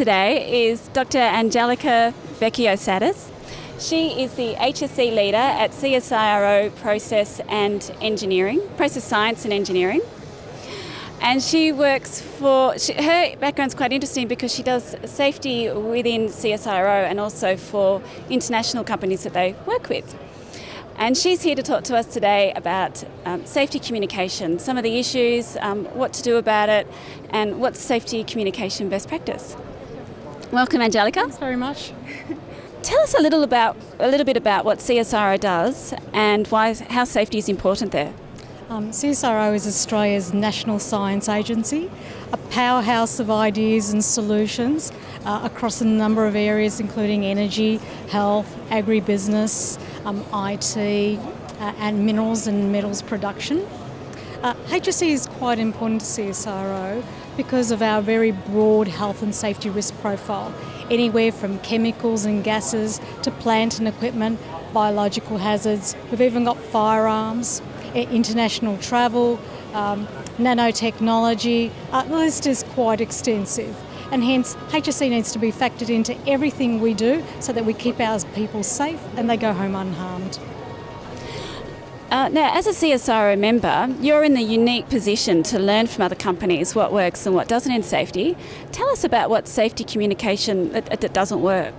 today is Dr. Angelica Vecchio-Sadus. She is the HSE leader at CSIRO Process Science and Engineering. And she works her background's quite interesting because she does safety within CSIRO and also for international companies that they work with. And she's here to talk to us today about safety communication, some of the issues, what to do about it, and what's safety communication best practice. Welcome, Angelica. Thanks very much. Tell us a little bit about what CSIRO does and how safety is important there. CSIRO is Australia's national science agency, a powerhouse of ideas and solutions across a number of areas including energy, health, agribusiness, IT and minerals and metals production. HSE is quite important to CSIRO because of our very broad health and safety risk profile, anywhere from chemicals and gases to plant and equipment, biological hazards. We've even got firearms, international travel, nanotechnology. The list is quite extensive, and hence HSE needs to be factored into everything we do so that we keep our people safe and they go home unharmed. Now, as a CSIRO member, you're in the unique position to learn from other companies what works and what doesn't in safety. Tell us about what safety communication that doesn't work.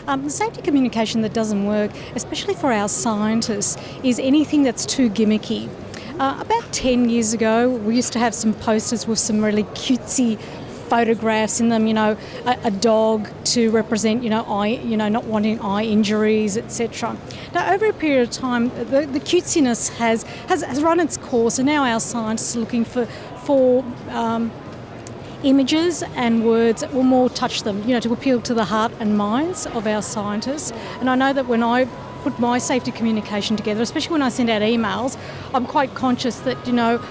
The safety communication that doesn't work, especially for our scientists, is anything that's too gimmicky. About 10 years ago, we used to have some posters with some really cutesy photographs in them, a dog to represent, not wanting eye injuries, etc. Now, over a period of time, the cutesiness has run its course, and now our scientists are looking for images and words that will more touch them, to appeal to the heart and minds of our scientists. And I know that when I put my safety communication together, especially when I send out emails, I'm quite conscious that,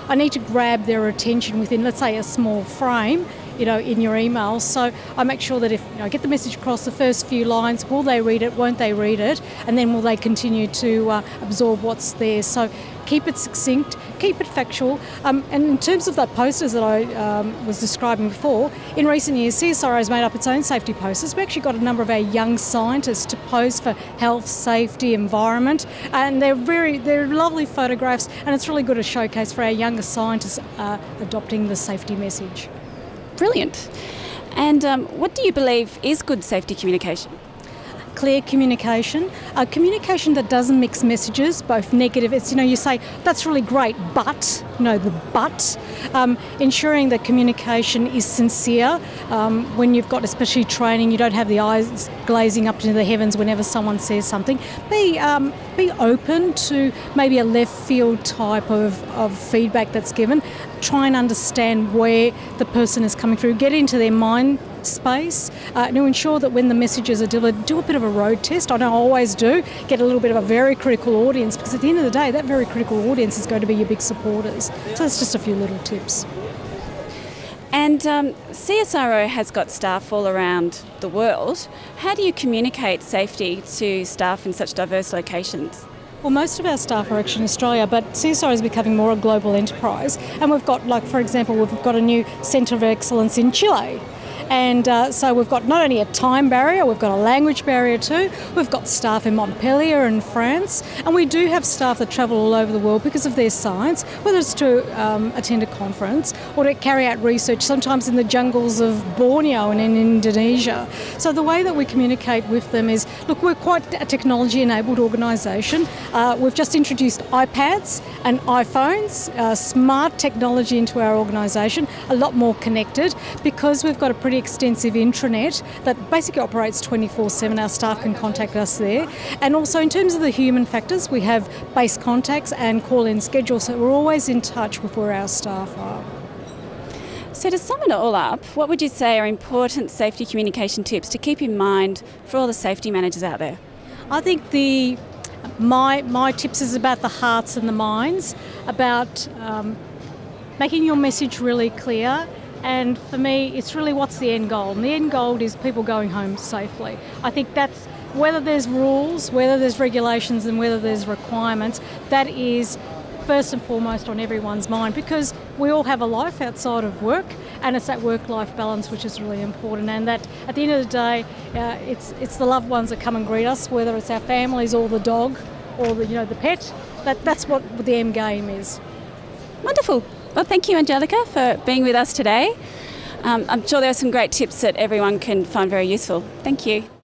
I need to grab their attention within, let's say, a small frame, in your emails. So I make sure that if I get the message across the first few lines, will they read it, won't they read it, and then will they continue to absorb what's there. So keep it succinct, keep it factual. And in terms of the posters that I was describing before, in recent years CSIRO has made up its own safety posters. We actually got a number of our young scientists to pose for health, safety, environment, and they're lovely photographs, and it's really good a showcase for our younger scientists adopting the safety message. Brilliant. And what do you believe is good safety communication? Clear communication, communication that doesn't mix messages, both negative. It's, you say, that's really great, but, ensuring that communication is sincere. When you've got especially training, you don't have the eyes glazing up into the heavens whenever someone says something. Be open to maybe a left field type of feedback that's given. Try and understand where the person is coming through. Get into their mind space to ensure that when the messages are delivered, do a bit of a road test. I know I always do. Get a little bit of a very critical audience, because at the end of the day, that very critical audience is going to be your big supporters. So that's just a few little tips. And CSIRO has got staff all around the world. How do you communicate safety to staff in such diverse locations? Well, most of our staff are actually in Australia, but CSIRO is becoming more a global enterprise. And we've got, for example, we've got a new Centre of Excellence in Chile. And so we've got not only a time barrier, we've got a language barrier too. We've got staff in Montpellier in France, and we do have staff that travel all over the world because of their science, whether it's to attend a conference or to carry out research, sometimes in the jungles of Borneo and in Indonesia. So the way that we communicate with them is, look, we're quite a technology-enabled organisation. We've just introduced iPads and iPhones, smart technology into our organisation, a lot more connected, because we've got a pretty extensive intranet that basically operates 24/7. Our staff can contact us there. And also in terms of the human factors, we have base contacts and call-in schedules, so we're always in touch with where our staff are. So to sum it all up, what would you say are important safety communication tips to keep in mind for all the safety managers out there? I think my tips is about the hearts and the minds, about making your message really clear. And for me, it's really what's the end goal. And the end goal is people going home safely. I think that's, whether there's rules, whether there's regulations and whether there's requirements, that is first and foremost on everyone's mind, because we all have a life outside of work, and it's that work-life balance which is really important, and that at the end of the day it's the loved ones that come and greet us, whether it's our families or the dog or the pet. That's what the end game is. Wonderful. Well, thank you, Angelica, for being with us today. I'm sure there are some great tips that everyone can find very useful. Thank you.